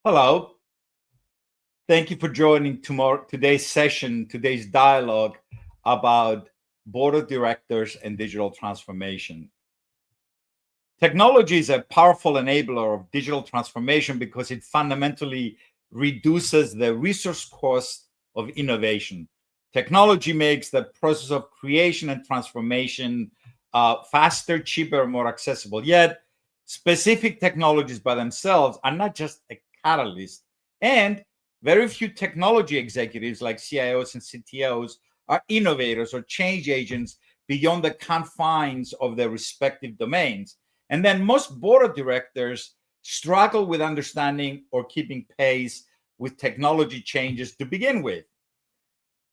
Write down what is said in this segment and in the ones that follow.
Hello. Thank you for joining today's session, today's dialogue about board of directors and digital transformation. Technology is a powerful enabler of digital transformation because it fundamentally reduces the resource cost of innovation. Technology makes the process of creation and transformation faster, cheaper, more accessible. Yet, specific technologies by themselves are not just a catalyst. And very few technology executives like CIOs and CTOs are innovators or change agents beyond the confines of their respective domains. And then most board of directors struggle with understanding or keeping pace with technology changes to begin with.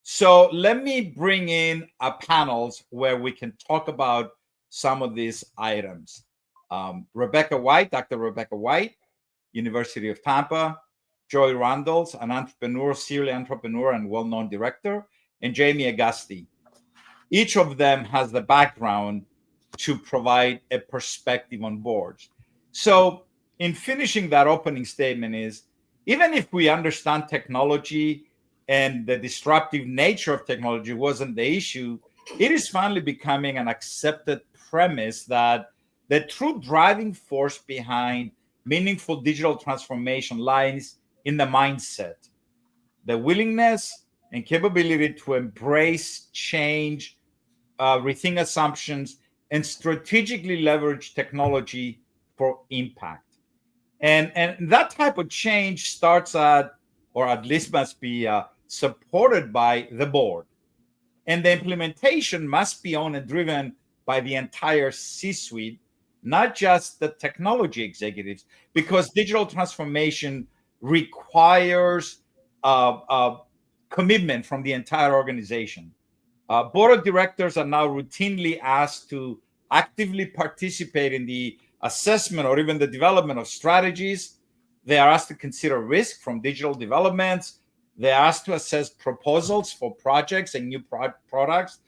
So let me bring in panels where we can talk about some of these items. Rebecca White, Dr. Rebecca White, University of Tampa, Joy Randles, an entrepreneur, serial entrepreneur and well-known director, and Jamie Agassi. Each of them has the background to provide a perspective on boards. So in finishing that opening statement is, even if we understand technology and the disruptive nature of technology wasn't the issue, it is finally becoming an accepted premise that the true driving force behind meaningful digital transformation lies in the mindset, the willingness and capability to embrace change, rethink assumptions, and strategically leverage technology for impact. And that type of change starts at, or at least must be supported by the board. And the implementation must be owned and driven by the entire C-suite, not just the technology executives, because digital transformation requires commitment from the entire organization. Board of directors are now routinely asked to actively participate in the assessment or even the development of strategies. They are asked to consider risk from digital developments. They're asked to assess proposals for projects and new products.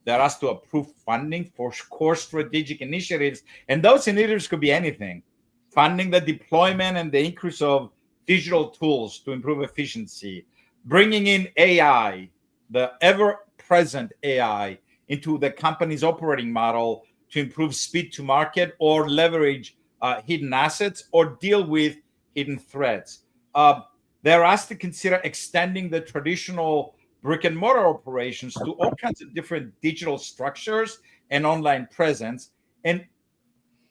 They're asked to approve funding for core strategic initiatives. And those initiatives could be anything: funding the deployment and the increase of digital tools to improve efficiency, bringing in AI, the ever-present AI, into the company's operating model to improve speed to market or leverage hidden assets or deal with hidden threats. They're asked to consider extending the traditional brick and mortar operations to all kinds of different digital structures and online presence. And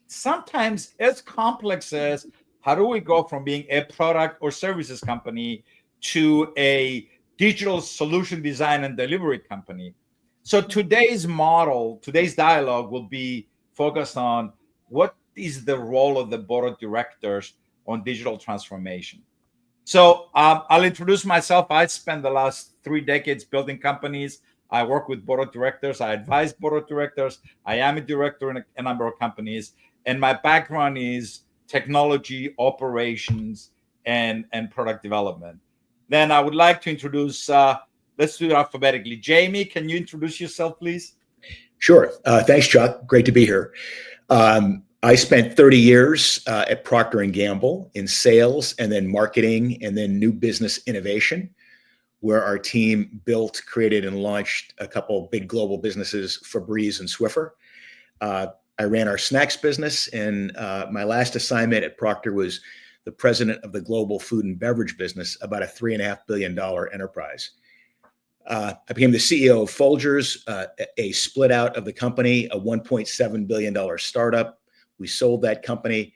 sometimes as complex as, how do we go from being a product or services company to a digital solution design and delivery company? So today's dialogue will be focused on what is the role of the board of directors on digital transformation. So I'll introduce myself. I spent the last 3 decades building companies. I work with board of directors. I advise board of directors. I am a director in a number of companies. And my background is technology, operations, and product development. Then I would like to introduce, let's do it alphabetically. Jamie, can you introduce yourself, please? Sure. Thanks, Chuck. Great to be here. I spent 30 years at Procter & Gamble in sales and then marketing and then new business innovation, where our team built, created, and launched a couple big global businesses, Febreze and Swiffer. I ran our snacks business, and my last assignment at Procter was the president of the global food and beverage business, about a $3.5 billion enterprise. I became the CEO of Folgers, a split out of the company, a $1.7 billion startup. We sold that company.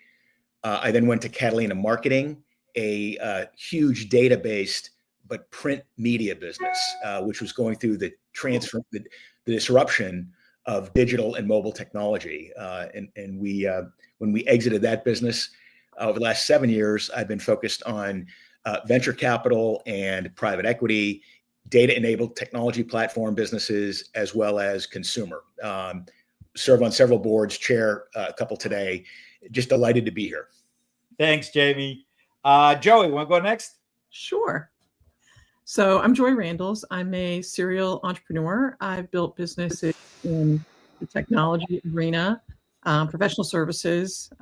I then went to Catalina Marketing, a huge data-based but print media business, which was going through the disruption of digital and mobile technology. And we, when we exited that business over the last 7 years, I've been focused on venture capital and private equity, data-enabled technology platform businesses, as well as consumer. Serve on several boards, chair a couple today. Just delighted to be here. Thanks, Jamie. Joey, want to go next? Sure. So I'm Joy Randles. I'm a serial entrepreneur. I've built businesses in the technology arena, professional services,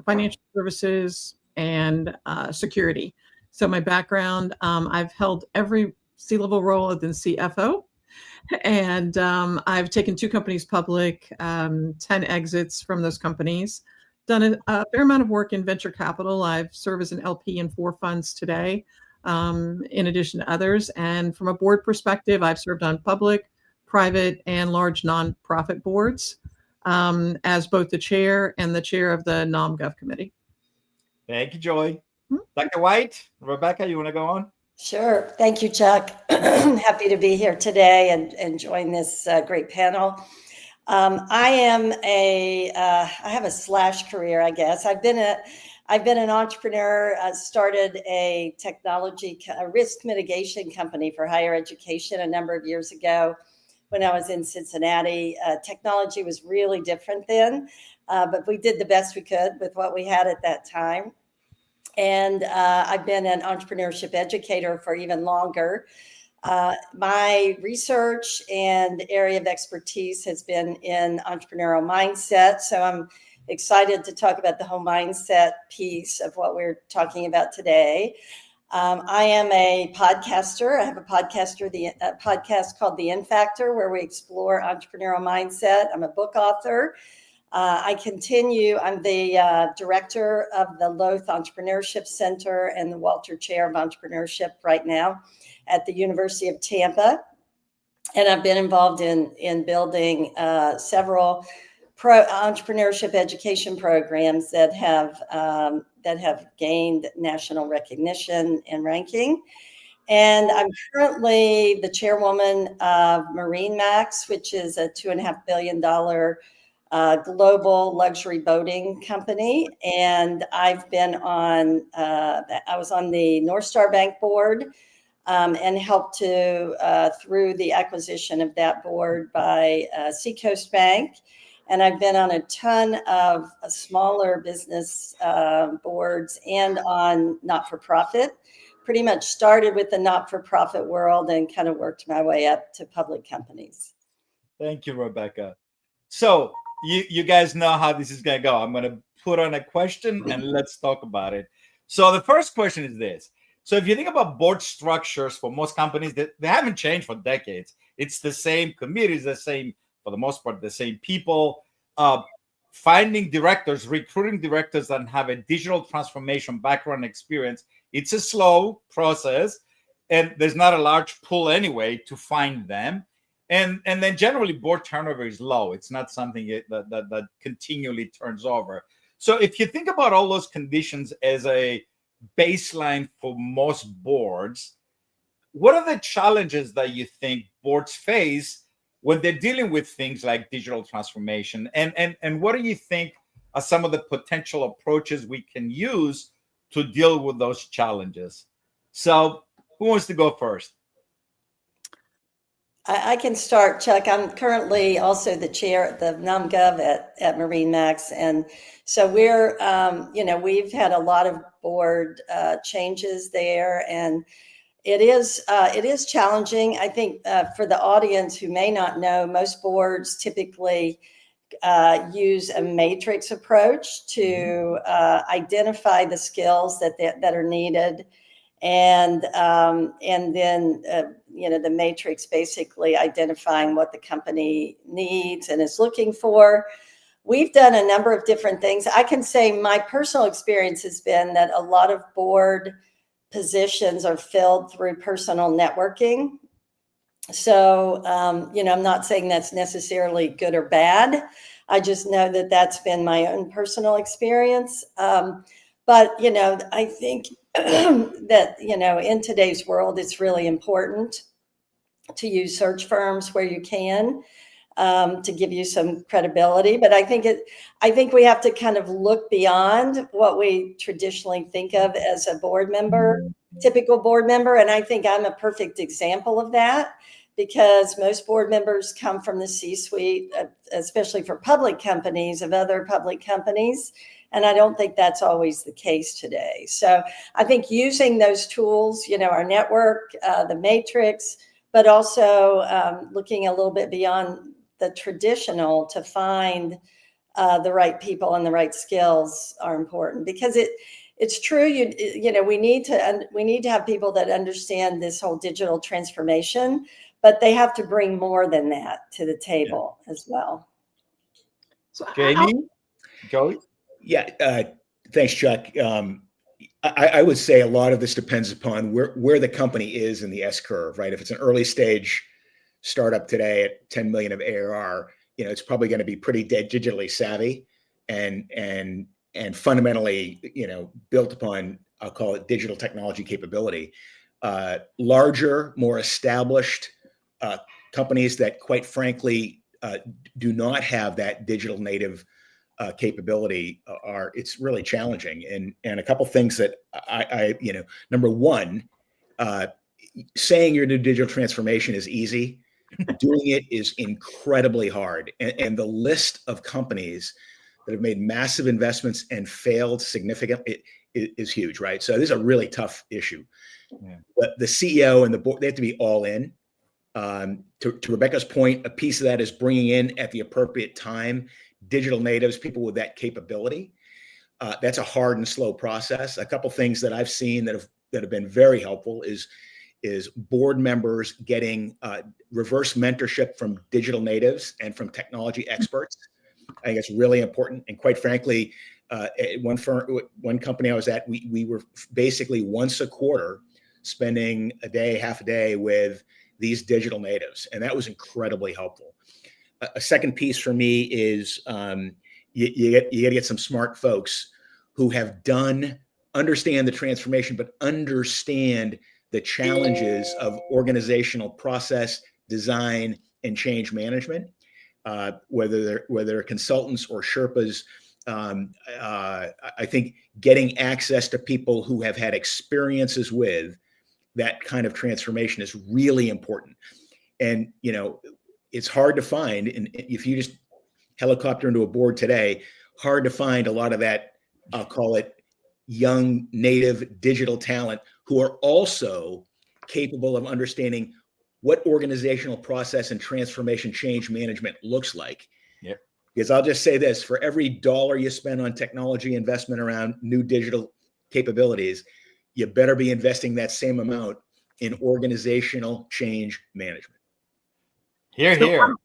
financial services, and security. So my background, I've held every C-level role other than CFO. And I've taken 2 companies public, 10 exits from those companies, done a fair amount of work in venture capital. I've served as an LP in 4 funds today, in addition to others. And from a board perspective, I've served on public, private, and large nonprofit boards as both the chair and the chair of the NomGov committee. Thank you, Joy. Dr. White, Rebecca, you want to go on? Sure. Thank you, Chuck. Happy to be here today and join this great panel. I have a slash career, I guess. I've been an entrepreneur. I started a risk mitigation company for higher education a number of years ago when I was in Cincinnati. Technology was really different then, but we did the best we could with what we had at that time. And I've been an entrepreneurship educator for even longer. My research and area of expertise has been in entrepreneurial mindset. So I'm excited to talk about the whole mindset piece of what we're talking about today. I am a podcaster. I have a podcast called The N Factor, where we explore entrepreneurial mindset. I'm a book author. I'm the director of the Loth Entrepreneurship Center and the Walter Chair of Entrepreneurship right now at the University of Tampa. And I've been involved in building several entrepreneurship education programs that have gained national recognition and ranking. And I'm currently the chairwoman of MarineMax, which is a $2.5 billion global luxury boating company. And I was on the North Star Bank board and helped through the acquisition of that board by Seacoast Bank. And I've been on a ton of smaller business boards and on not-for-profit. Pretty much started with the not-for-profit world and kind of worked my way up to public companies. Thank you, Rebecca. So you guys know how this is going to go. I'm going to put on a question and let's talk about it. So the first question is this. So if you think about board structures for most companies, they haven't changed for decades. It's the same committees, the same, for the most part, the same people. Finding directors, recruiting directors that have a digital transformation background experience, it's a slow process, and there's not a large pool anyway to find them. And then generally board turnover is low. It's not something that continually turns over. So if you think about all those conditions as a baseline for most boards, what are the challenges that you think boards face when they're dealing with things like digital transformation? And what do you think are some of the potential approaches we can use to deal with those challenges? So who wants to go first? I can start, Chuck. I'm currently also the chair of the NomGov at MarineMax. And so we've had a lot of board changes there, and it is challenging. I think for the audience who may not know, most boards typically use a matrix approach to identify the skills that are needed. And then the matrix basically identifying what the company needs and is looking for. We've done a number of different things. I can say my personal experience has been that a lot of board positions are filled through personal networking. So, I'm not saying that's necessarily good or bad. I just know that that's been my own personal experience. But, I think that, in today's world, it's really important to use search firms where you can to give you some credibility. But I think we have to kind of look beyond what we traditionally think of as a board member, typical board member. And I think I'm a perfect example of that, because most board members come from the C-suite, especially for public companies, of other public companies. And I don't think that's always the case today. So I think using those tools, our network, the matrix, but also looking a little bit beyond the traditional to find the right people and the right skills are important, because it's true. You know, we need to have people that understand this whole digital transformation, but they have to bring more than that to the table as well. So Jamie, Joey? Yeah, thanks, Chuck. I would say a lot of this depends upon where the company is in the S curve, right? If it's an early stage startup today at 10 million of ARR, you know, it's probably going to be pretty digitally savvy and fundamentally, you know, built upon, I'll call it digital technology capability. Larger, more established companies that, quite frankly, do not have that digital native capability it's really challenging. And a couple things that I you know, number one, saying you're doing digital transformation is easy. Doing it is incredibly hard. And the list of companies that have made massive investments and failed significantly is huge, right? So this is a really tough issue. Yeah. But the CEO and the board, they have to be all in. To Rebecca's point, a piece of that is bringing in at the appropriate time digital natives, people with that capability. That's a hard and slow process. A couple things that I've seen that have been very helpful is board members getting reverse mentorship from digital natives and from technology experts. I think it's really important. And quite frankly, at one company I was at, we were basically once a quarter spending a day, half a day with these digital natives. And that was incredibly helpful. A second piece for me is you got to get some smart folks who understand the transformation, but understand the challenges of organizational process, design, and change management. Whether they're consultants or Sherpas, I think getting access to people who have had experiences with that kind of transformation is really important. And, you know, it's hard to find, and if you just helicopter into a board today, hard to find a lot of that, I'll call it young native digital talent who are also capable of understanding what organizational process and transformation change management looks like. Yep. Because I'll just say this, for every dollar you spend on technology investment around new digital capabilities, you better be investing that same amount in organizational change management. Here, here.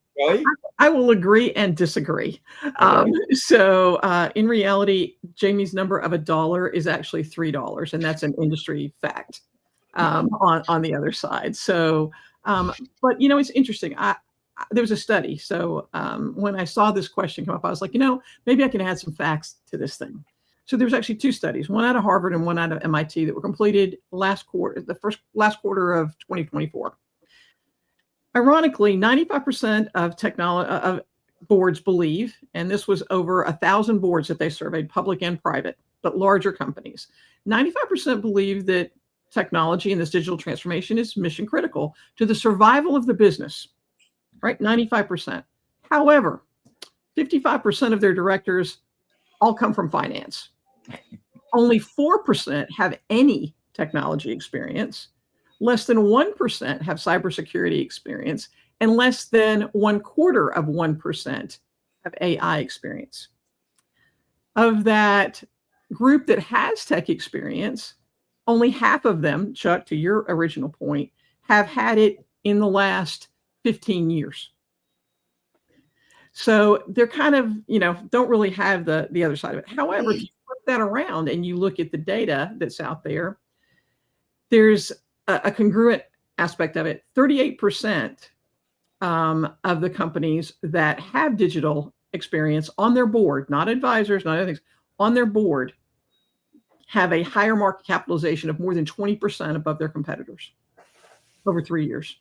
I will agree and disagree. In reality, Jamie's number of $1 is actually $3, and that's an industry fact on the other side. So, but you know, it's interesting. There was a study. So when I saw this question come up, I was like, you know, maybe I can add some facts to this thing. So there's actually two studies, one out of Harvard and one out of MIT, that were completed last quarter of 2024. Ironically, 95% of boards believe, and this was over 1,000 boards that they surveyed, public and private, but larger companies, 95% believe that technology and this digital transformation is mission critical to the survival of the business, right? 95%. However, 55% of their directors all come from finance. Only 4% have any technology experience. Less than 1% have cybersecurity experience, and less than 0.25% have AI experience. Of that group that has tech experience, only half of them, Chuck, to your original point, have had it in the last 15 years. So they're kind of, you know, don't really have the other side of it. However, if you flip that around and you look at the data that's out there, there's a congruent aspect of it. 38% of the companies that have digital experience on their board, not advisors, not other things, on their board, have a higher market capitalization of more than 20% above their competitors over 3 years.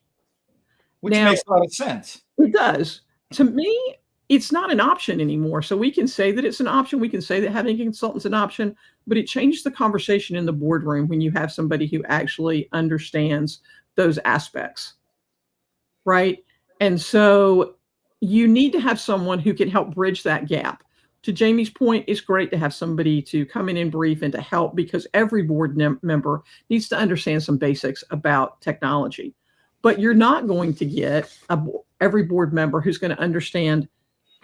Which makes a lot of sense. It does. To me, it's not an option anymore. So we can say that it's an option. We can say that having a consultant's an option, but it changes the conversation in the boardroom when you have somebody who actually understands those aspects, right? And so you need to have someone who can help bridge that gap. To Jamie's point, it's great to have somebody to come in and brief and to help, because every board member needs to understand some basics about technology. But you're not going to get every board member who's going to understand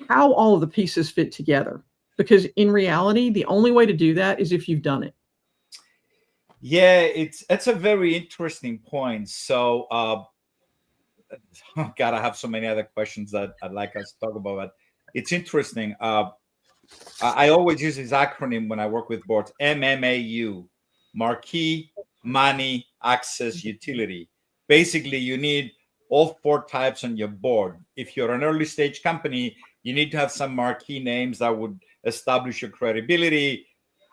how all of the pieces fit together. Because in reality, the only way to do that is if you've done it. Yeah, it's a very interesting point. So, God, I have so many other questions that I'd like us to talk about. But it's interesting. I always use this acronym when I work with boards: MMAU, marquee, money, access, utility. Basically, you need all four types on your board. If you're an early stage company, you need to have some marquee names that would establish your credibility.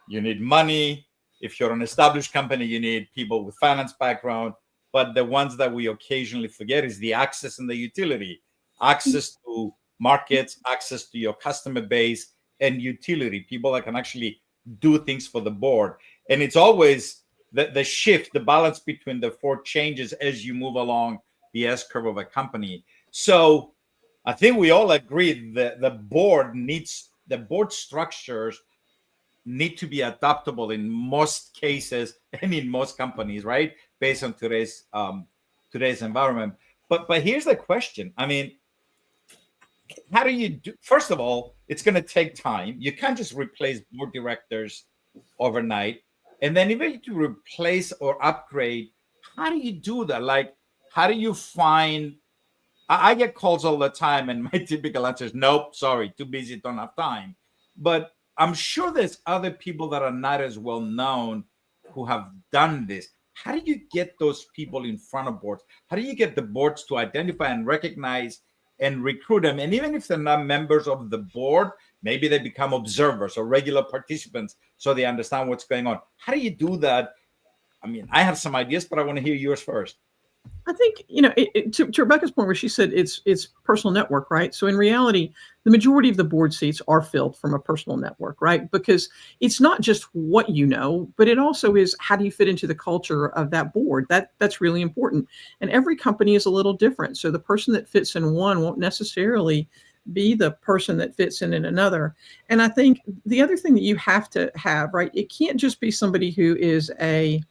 You need money. If you're an established company, you need people with finance background. But the ones that we occasionally forget is the access and the utility: access to markets, access to your customer base, and utility, people that can actually do things for the board. And it's always the shift, the balance between the four changes as you move along the S curve of a company. So I think we all agree that the board structures need to be adaptable in most cases and in most companies, right? Based on today's environment. But here's the question. I mean, how do you do? First of all, it's going to take time. You can't just replace board directors overnight. And then even to replace or upgrade, how do you do that? Like, how do you find? I get calls all the time, and my typical answer is nope, sorry, too busy, don't have time. But I'm sure there's other people that are not as well known who have done this. How do you get those people in front of boards? How do you get the boards to identify and recognize and recruit them? And even if they're not members of the board, maybe they become observers or regular participants so they understand what's going on. How do you do that? I mean, I have some ideas, but I want to hear yours first. I think, to Rebecca's point where she said it's personal network, right? So in reality, the majority of the board seats are filled from a personal network, right? Because it's not just what you know, but it also is how do you fit into the culture of that board? That's really important. And every company is a little different. So the person that fits in one won't necessarily be the person that fits in another. And I think the other thing that you have to have, right? It can't just be somebody who is a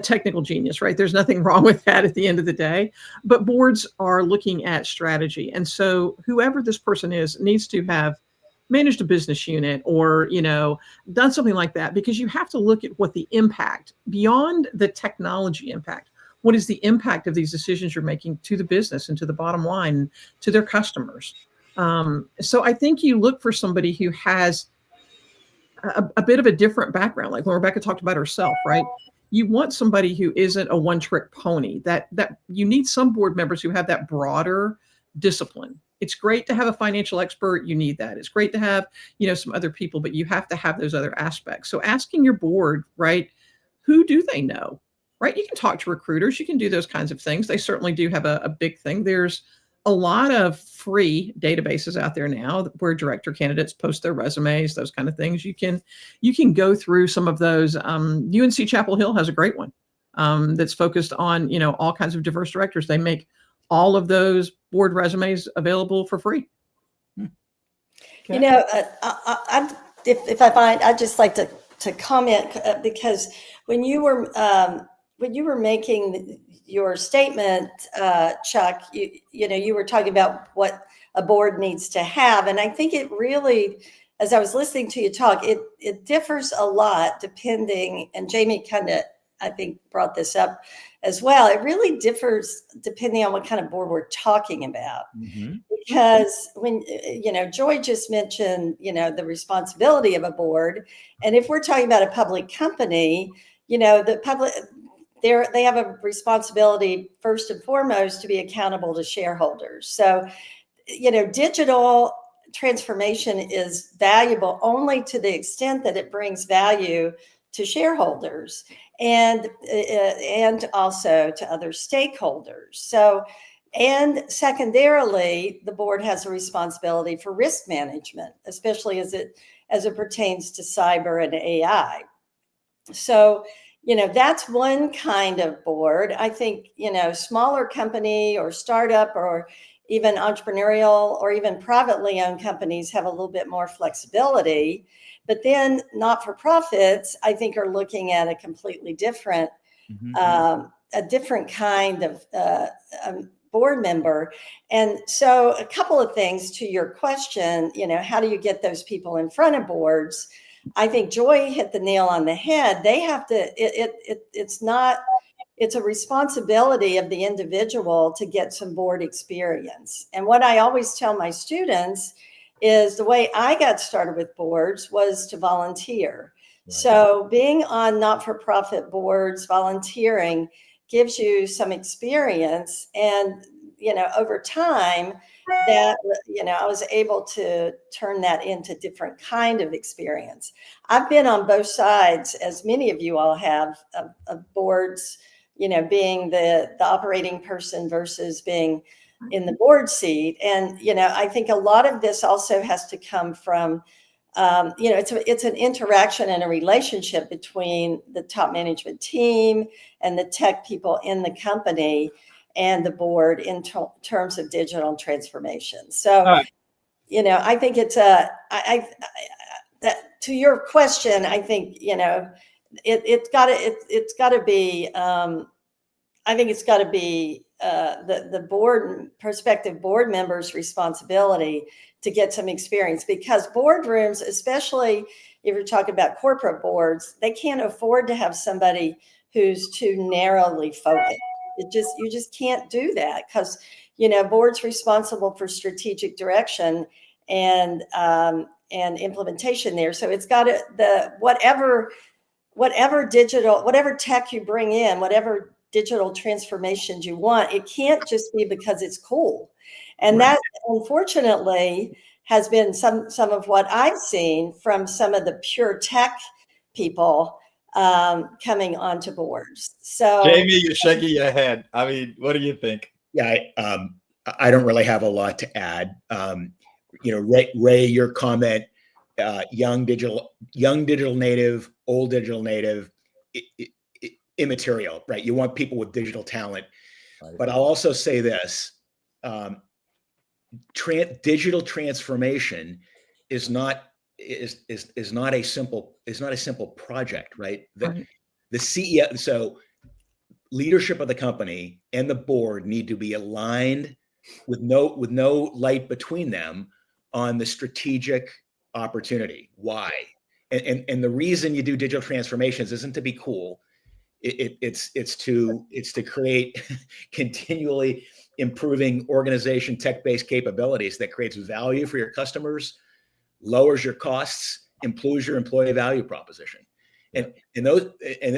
technical genius, right? There's nothing wrong with that at the end of the day, but boards are looking at strategy. And so whoever this person is needs to have managed a business unit or, done something like that, because you have to look at what the impact beyond the technology impact, what is the impact of these decisions you're making to the business and to the bottom line, to their customers. So I think you look for somebody who has a bit of a different background, like when Rebecca talked about herself, right? You want somebody who isn't a one-trick pony. That you need some board members who have that broader discipline. It's great to have a financial expert. You need that. It's great to have, some other people, but you have to have those other aspects. So asking your board, right, who do they know, right? You can talk to recruiters. You can do those kinds of things. They certainly do have a big thing. There's a lot of free databases out there now where director candidates post their resumes, those kind of things. You can go through some of those. UNC Chapel Hill has a great one that's focused on, all kinds of diverse directors. They make all of those board resumes available for free. Okay. If I find, I'd just like to comment because when you were making your statement, Chuck, you were talking about what a board needs to have. And I think it really, as I was listening to you talk, it differs a lot depending, and Jamie kind of, I think, brought this up as well. It really differs depending on what kind of board we're talking about. Mm-hmm. Because when, Joy just mentioned, the responsibility of a board. And if we're talking about a public company, the public, they have a responsibility first and foremost to be accountable to shareholders. So, digital transformation is valuable only to the extent that it brings value to shareholders and also to other stakeholders. So, and secondarily, the board has a responsibility for risk management, especially as it pertains to cyber and AI. So, that's one kind of board. I think, smaller company or startup or even entrepreneurial or even privately owned companies have a little bit more flexibility. But then not-for-profits, I think, are looking at a completely different, a different kind of board member. And so a couple of things to your question, how do you get those people in front of boards? I think Joy hit the nail on the head. They have to, it's a responsibility of the individual to get some board experience. And what I always tell my students is the way I got started with boards was to volunteer. Right. So being on not-for-profit boards, volunteering gives you some experience. And, you know, over time, that, you know, I was able to turn that into different kind of experience. I've been on both sides, as many of you all have, of boards, you know, being the operating person versus being in the board seat. And, you know, I think a lot of this also has to come from, you know, it's an interaction and a relationship between the top management team and the tech people in the company and the board in terms of digital transformation. So, you know, I think it's that to your question, I think, you know, it's got to be, I think it's got to be the board, prospective board members' responsibility to get some experience, because boardrooms, especially if you're talking about corporate boards, they can't afford to have somebody who's too narrowly focused. You just can't do that, because, you know, board's responsible for strategic direction and implementation there. So it's got to, whatever digital, whatever tech you bring in, whatever digital transformations you want, it can't just be because it's cool. And right. That, unfortunately, has been some of what I've seen from some of the pure tech people coming onto boards. So, Jamie, you're shaking your head. I mean, what do you think? Yeah, I don't really have a lot to add. You know, Ray, your comment, young digital native, old digital native, immaterial, right? You want people with digital talent. Right. But I'll also say this: digital transformation is not a simple project, right? The CEO, so leadership of the company and the board need to be aligned with no light between them on the strategic opportunity. Why? And the reason you do digital transformations isn't to be cool. It's to create continually improving organization tech-based capabilities that creates value for your customers, lowers your costs, improves your employee value proposition. And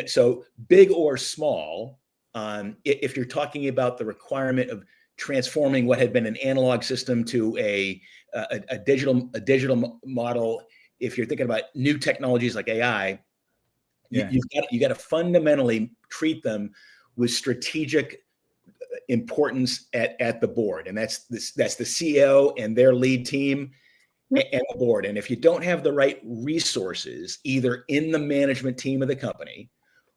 so big or small, if you're talking about the requirement of transforming what had been an analog system to a digital model, if you're thinking about new technologies like AI, you got to fundamentally treat them with strategic importance at the board, and that's the CEO and their lead team and the board. And if you don't have the right resources, either in the management team of the company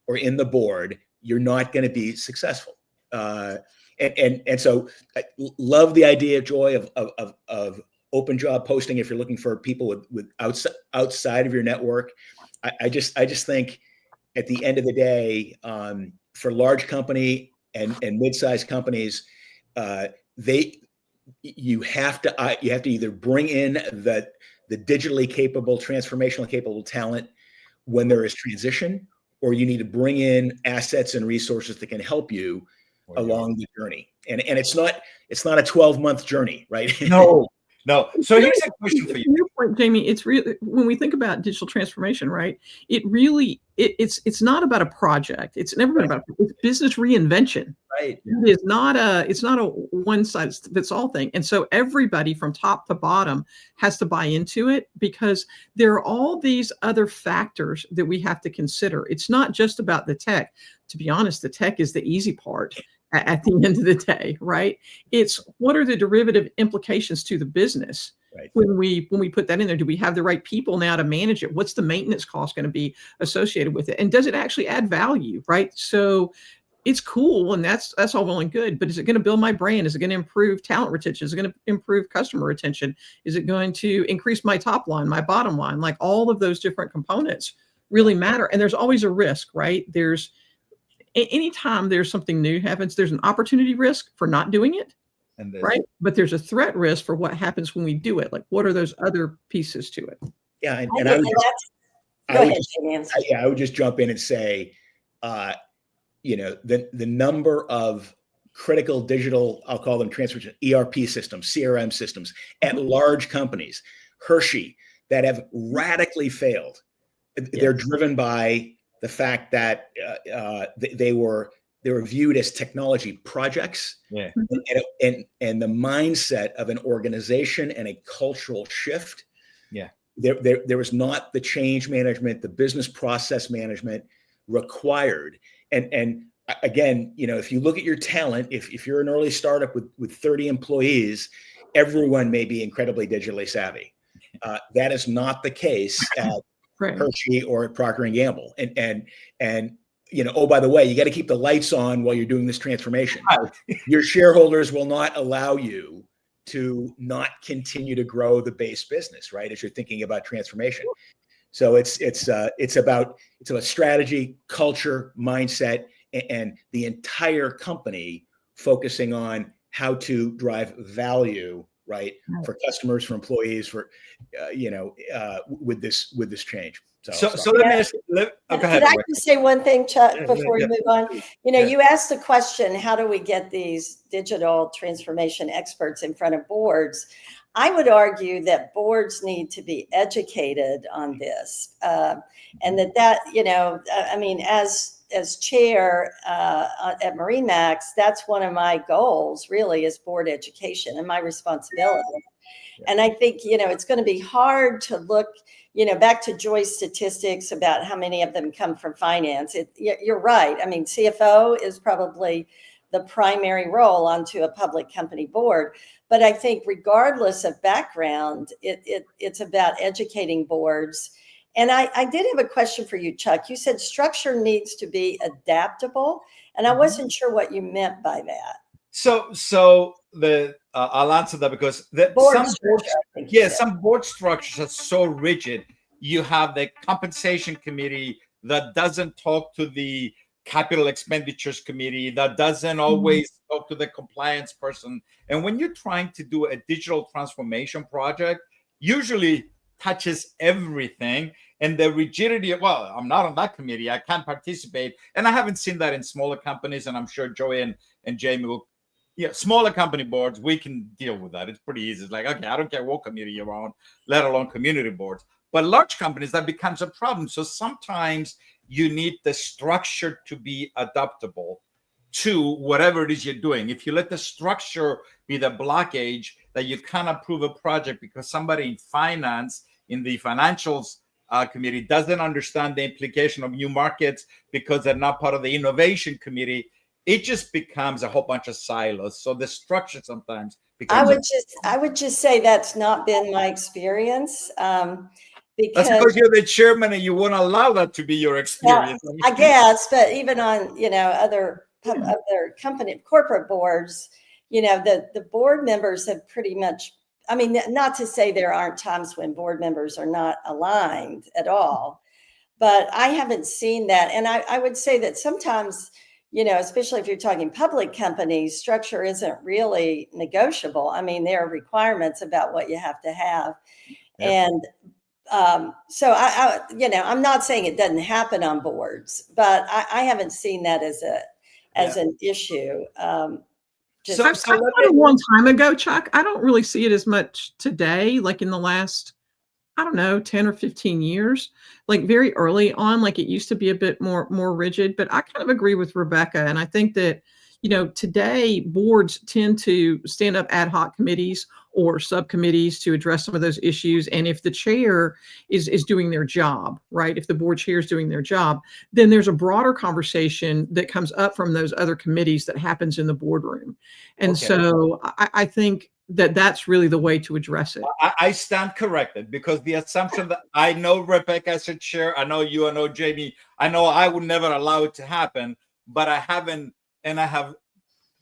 or in the board, you're not going to be successful. And so I love the idea, Joy, of open job posting if you're looking for people with outside of your network. I just think at the end of the day, for large company and mid-sized companies, you have to either bring in the digitally capable, transformational capable talent when there is transition, or you need to bring in assets and resources that can help you along the journey. And it's not a 12-month journey, right? No. So here's a question for you. Your point, Jamie, it's really, when we think about digital transformation, right? It's not about a project. It's never been about it's business reinvention. Right. It's not a one size fits all thing. And so everybody from top to bottom has to buy into it, because there are all these other factors that we have to consider. It's not just about the tech. To be honest, the tech is the easy part at the end of the day, right? It's what are the derivative implications to the business? Right. When we put that in there, do we have the right people now to manage it? What's the maintenance cost going to be associated with it? And does it actually add value, right? So it's cool, and that's all well and good, but is it going to build my brand? Is it going to improve talent retention? Is it going to improve customer retention? Is it going to increase my top line, my bottom line? Like, all of those different components really matter. And there's always a risk, right? Anytime there's something new happens, there's an opportunity risk for not doing it, right? But there's a threat risk for what happens when we do it. Like, what are those other pieces to it? Yeah, Go ahead, Jamie. I'm sorry. I would just jump in and say, the number of critical digital, I'll call them transformation, ERP systems, CRM systems at large companies, 𝗗𝗂𝗀𝗃, that have radically failed. They're driven by the fact that they were viewed as technology projects, and the mindset of an organization and a cultural shift. There was not the change management, the business process management required. And again, if you look at your talent, if you're an early startup with 30 employees, everyone may be incredibly digitally savvy. That is not the case at 𝗗𝗂𝗃 or at Procter & Gamble. And oh, by the way, you got to keep the lights on while you're doing this transformation. Your shareholders will not allow you to not continue to grow the base business, right? As you're thinking about transformation. So it's about strategy, culture, mindset, and the entire company focusing on how to drive value, right, for customers, for employees, for with this change. So let me ask. Go ahead. Could I just say one thing, Chuck, before we move on? You asked the question, how do we get these digital transformation experts in front of boards? I would argue that boards need to be educated on this, and that I mean, as chair at MarineMax, that's one of my goals. Really, is board education and my responsibility. And I think it's going to be hard to look. Back to Joy's statistics about how many of them come from finance. You're right. I mean, CFO is probably the primary role onto a public company board. But I think regardless of background, it's about educating boards. And I did have a question for you, Chuck. You said structure needs to be adaptable. And I wasn't sure what you meant by that. So I'll answer that because some board structures are so rigid. You have the compensation committee that doesn't talk to the capital expenditures committee, that doesn't always talk to the compliance person. And when you're trying to do a digital transformation project, usually touches everything. And the rigidity of, well, I'm not on that committee, I can't participate. And I haven't seen that in smaller companies, and I'm sure Joey and Jamie will. Smaller company boards, we can deal with that. It's pretty easy. It's like, okay, I don't care what committee you're on, let alone community boards. But large companies, that becomes a problem. So sometimes you need the structure to be adaptable to whatever it is you're doing. If you let the structure be the blockage that you can't approve a project because somebody in finance, in the financials committee, doesn't understand the implication of new markets because they're not part of the innovation committee, it just becomes a whole bunch of silos. So the structure sometimes becomes. I would just say that's not been my experience. Because that's because you're the chairman and you won't allow that to be your experience. I guess, but even on other company corporate boards, the board members have pretty much. I mean, not to say there aren't times when board members are not aligned at all, but I haven't seen that. And I would say that sometimes. Especially if you're talking public companies, structure isn't really negotiable. I mean, there are requirements about what you have to have. Yep. And so I'm not saying it doesn't happen on boards, but I haven't seen that as an issue. So a long time ago, Chuck. I don't really see it as much today, like in the last, 10 or 15 years, like very early on, like it used to be a bit more rigid, but I kind of agree with Rebecca. And I think that, today boards tend to stand up ad hoc committees or subcommittees to address some of those issues. And if the chair is doing their job, right, if the board chair is doing their job, then there's a broader conversation that comes up from those other committees that happens in the boardroom. And so I think that's really the way to address it. I stand corrected because the assumption that I know Rebecca as a chair, I know you, I know Jamie, I know I would never allow it to happen, but I haven't, and I have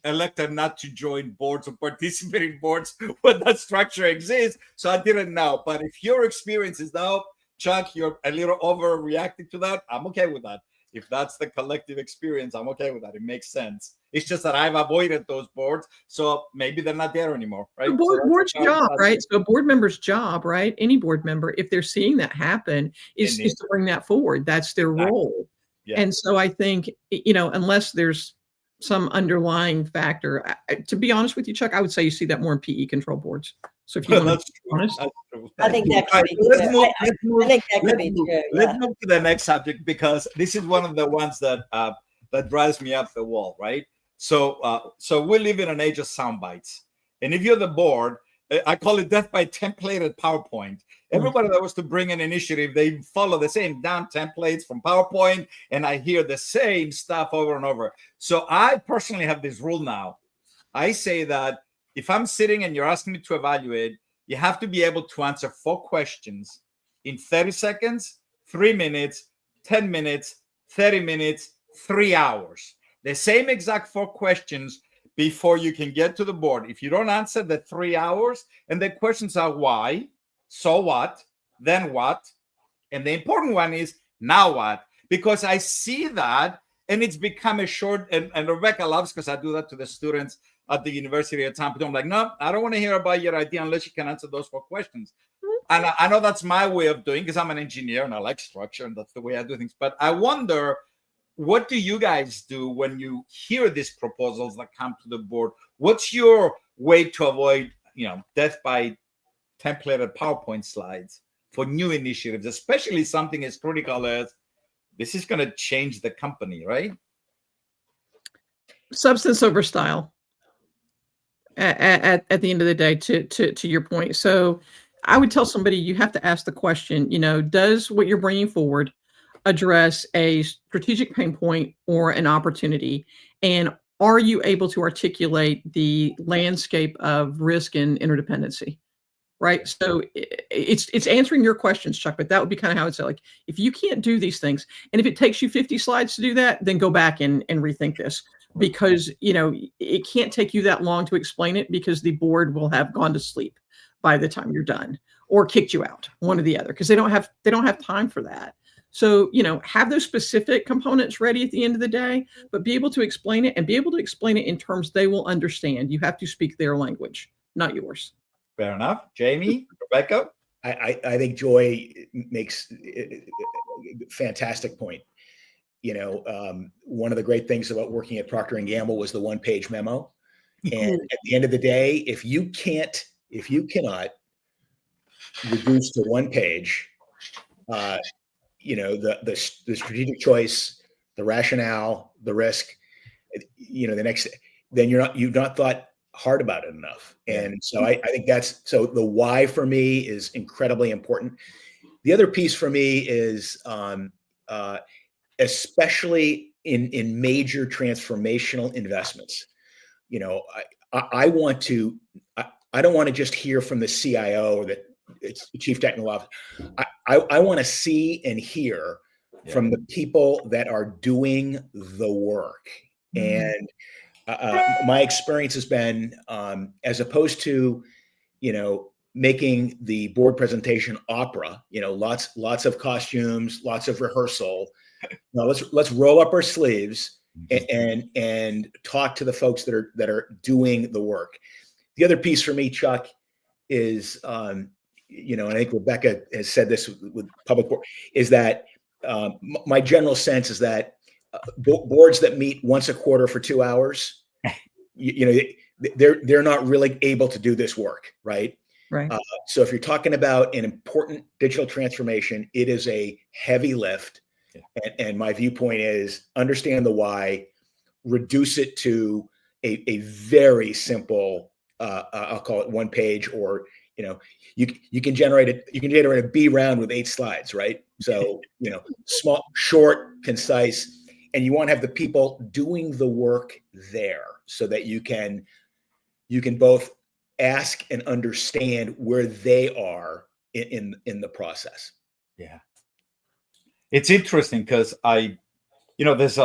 elected not to join boards or participate in boards when that structure exists. So I didn't know. But if your experience is now, Chuck, you're a little overreacting to that, I'm okay with that. If that's the collective experience, I'm okay with that. It makes sense. It's just that I've avoided those boards, so maybe they're not there anymore, right? The board's job, right? So a board member's job, right? Any board member, if they're seeing that happen, is to bring that forward. That's their role. Yeah. And so I think, unless there's some underlying factor, to be honest with you, Chuck, I would say you see that more in PE control boards. So if you want to be honest, I think that could be true. I think that could be true. Let's move to the next subject, because this is one of the ones that that drives me up the wall, right? So we live in an age of sound bites, and if you're the board, I call it death by templated PowerPoint. Everybody that was to bring an initiative, they follow the same damn templates from PowerPoint, and I hear the same stuff over and over. So I personally have this rule now. I say that if I'm sitting and you're asking me to evaluate, you have to be able to answer 4 questions in 30 seconds, 3 minutes, 10 minutes, 30 minutes, 3 hours. The same exact 4 questions before you can get to the board. If you don't answer the 3 hours, and the questions are why, so what, then what, and the important one is now what, because I see that, and it's become a short, and Rebecca loves, because I do that to the students at the University of Tampa. I'm like, no, I don't want to hear about your idea unless you can answer those 4 questions. And I know that's my way of doing, because I'm an engineer and I like structure, and that's the way I do things. But I wonder, what do you guys do when you hear these proposals that come to the board? What's your way to avoid, death by templated PowerPoint slides for new initiatives, especially something as critical as this is going to change the company, right? Substance over style. At the end of the day, to your point. So I would tell somebody, you have to ask the question, does what you're bringing forward address a strategic pain point or an opportunity? And are you able to articulate the landscape of risk and interdependency? Right. So it's answering your questions, Chuck, but that would be kind of how I'd say, like, if you can't do these things, and if it takes you 50 slides to do that, then go back and rethink this, because, it can't take you that long to explain it, because the board will have gone to sleep by the time you're done, or kicked you out, one or the other, because they don't have time for that. So, have those specific components ready at the end of the day, but be able to explain it, and be able to explain it in terms they will understand. You have to speak their language, not yours. Fair enough. Jamie, Rebecca? I think Joy makes a fantastic point. One of the great things about working at Procter & Gamble was the one-page memo. And at the end of the day, if you cannot reduce to 1 page, the strategic choice, the rationale, the risk, then you've not thought hard about it enough. And so I think so the why for me is incredibly important. The other piece for me is, especially in major transformational investments, I don't want to just hear from the CIO or the chief technical officer. I want to see and hear from the people that are doing the work. And my experience has been, as opposed to, making the board presentation opera, lots of costumes, lots of rehearsal. Now let's roll up our sleeves and talk to the folks that are doing the work. The other piece for me, Chuck, is, and I think Rebecca has said this with public board, is that my general sense is that boards that meet once a quarter for 2 hours, they're not really able to do this work, right? Right. So if you're talking about an important digital transformation, it is a heavy lift. And my viewpoint is understand the why, reduce it to a very simple, I'll call it 1 page, or you can generate a B round with 8 slides, right? So small, short, concise, and you want to have the people doing the work there, so that you can both ask and understand where they are in the process. Yeah. It's interesting because there's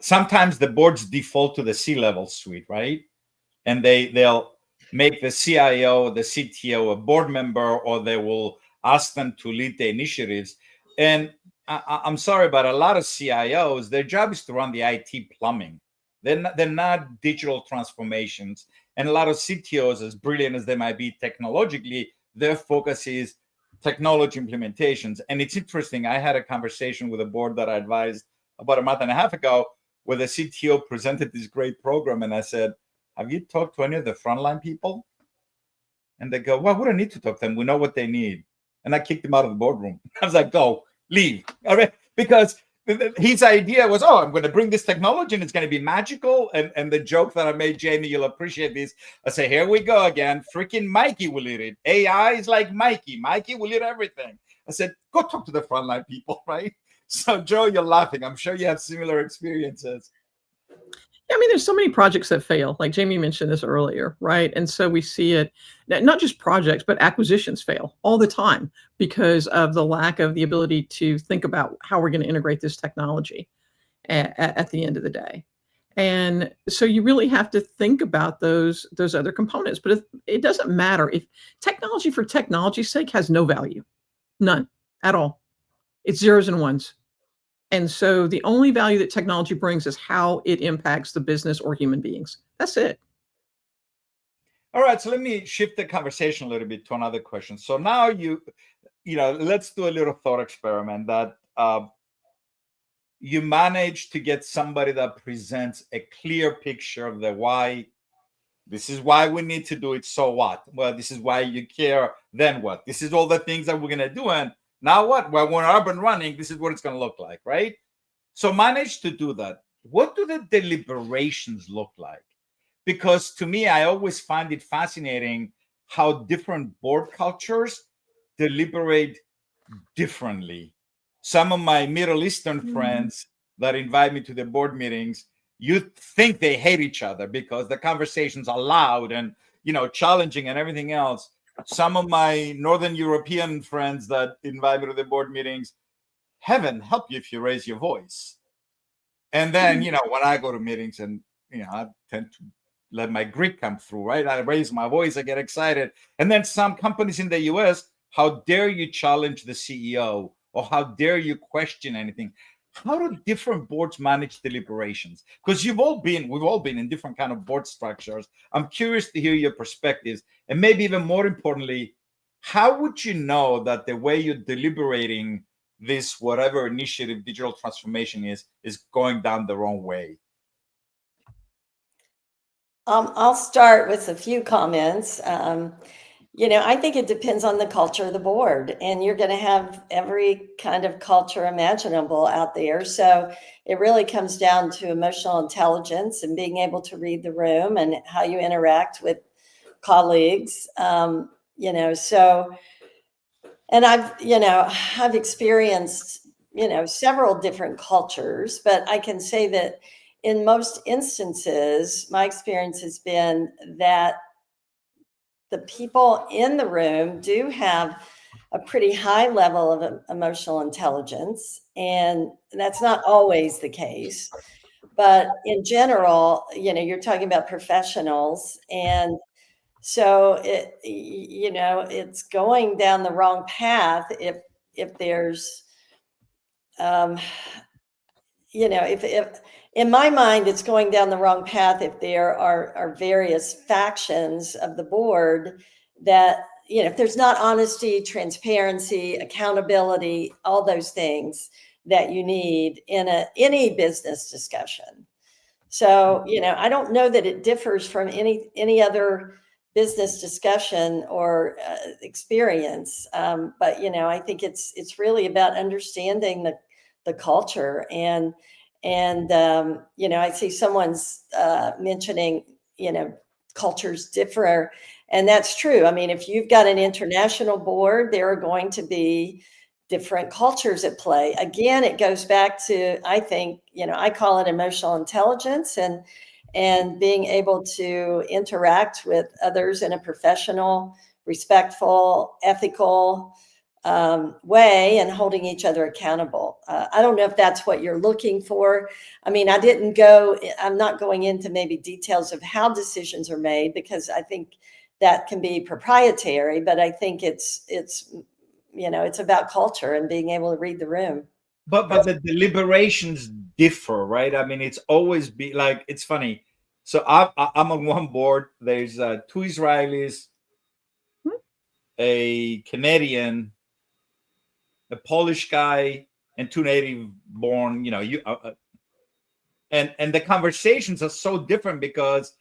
sometimes the boards default to the C-level suite, right? And they'll make the CIO, the CTO a board member, or they will ask them to lead the initiatives. And I'm sorry, but a lot of CIOs, their job is to run the IT plumbing. They're not digital transformations. And a lot of CTOs, as brilliant as they might be technologically, their focus is technology implementations. And it's interesting. I had a conversation with a board that I advised about a month and a half ago, where the CTO presented this great program. And I said, have you talked to any of the frontline people? And they go, well, we don't need to talk to them. We know what they need. And I kicked him out of the boardroom. I was like, go, leave. All right. Because his idea was, oh, I'm going to bring this technology and it's going to be magical. And the joke that I made, Jamie, you'll appreciate this. I say, here we go again. Freaking Mikey will eat it. AI is like Mikey. Mikey will eat everything. I said, go talk to the frontline people, right? So, Joe, you're laughing. I'm sure you have similar experiences. Yeah, I mean, there's so many projects that fail. Like Jamie mentioned this earlier, right? And so we see it, not just projects, but acquisitions fail all the time because of the lack of the ability to think about how we're going to integrate this technology at the end of the day. And so you really have to think about those other components. But it doesn't matter if technology for technology's sake has no value, none at all. It's zeros and ones. And so the only value that technology brings is how it impacts the business or human beings. That's it. All right. So let me shift the conversation a little bit to another question. So now let's do a little thought experiment that you manage to get somebody that presents a clear picture of the why. This is why we need to do it. So what? Well, this is why you care. Then what? This is all the things that we're going to do. And now what? Well, when we're up and running, this is what it's going to look like, right? So manage to do that. What do the deliberations look like? Because to me, I always find it fascinating how different board cultures deliberate differently. Some of my Middle Eastern friends that invite me to the board meetings, you think they hate each other because the conversations are loud and, challenging and everything else. Some of my Northern European friends that invite me to the board meetings, heaven help you if you raise your voice. And then, when I go to meetings and, I tend to let my Greek come through, right? I raise my voice, I get excited. And then some companies in the US, how dare you challenge the CEO or how dare you question anything? How do different boards manage deliberations? Because we've all been in different kind of board structures. I'm curious to hear your perspectives. And maybe even more importantly, how would you know that the way you're deliberating this, whatever initiative digital transformation is going down the wrong way? I'll start with a few comments. I think it depends on the culture of the board, and you're going to have every kind of culture imaginable out there. So it really comes down to emotional intelligence and being able to read the room and how you interact with colleagues. And I've experienced, several different cultures, but I can say that in most instances, my experience has been that the people in the room do have a pretty high level of emotional intelligence, and that's not always the case. But in general, you're talking about professionals, and so it's going down the wrong path if there's, if in my mind, it's going down the wrong path if there are various factions of the board that, if there's not honesty, transparency, accountability, all those things that you need in any business discussion. So, I don't know that it differs from any other business discussion or experience. But, I think it's really about understanding the culture. And I see someone's mentioning, cultures differ. And that's true. I mean, if you've got an international board, there are going to be different cultures at play. Again, it goes back to, I think, I call it emotional intelligence and being able to interact with others in a professional, respectful, ethical way and holding each other accountable. I don't know if that's what you're looking for. I mean, I'm not going into maybe details of how decisions are made because I think that can be proprietary, but I think it's about culture and being able to read the room. But the deliberations differ, right? I mean, it's always be like, it's funny. So I'm on one board. There's 2 Israelis, a Canadian, a Polish guy, and 2 native born, and the conversations are so different because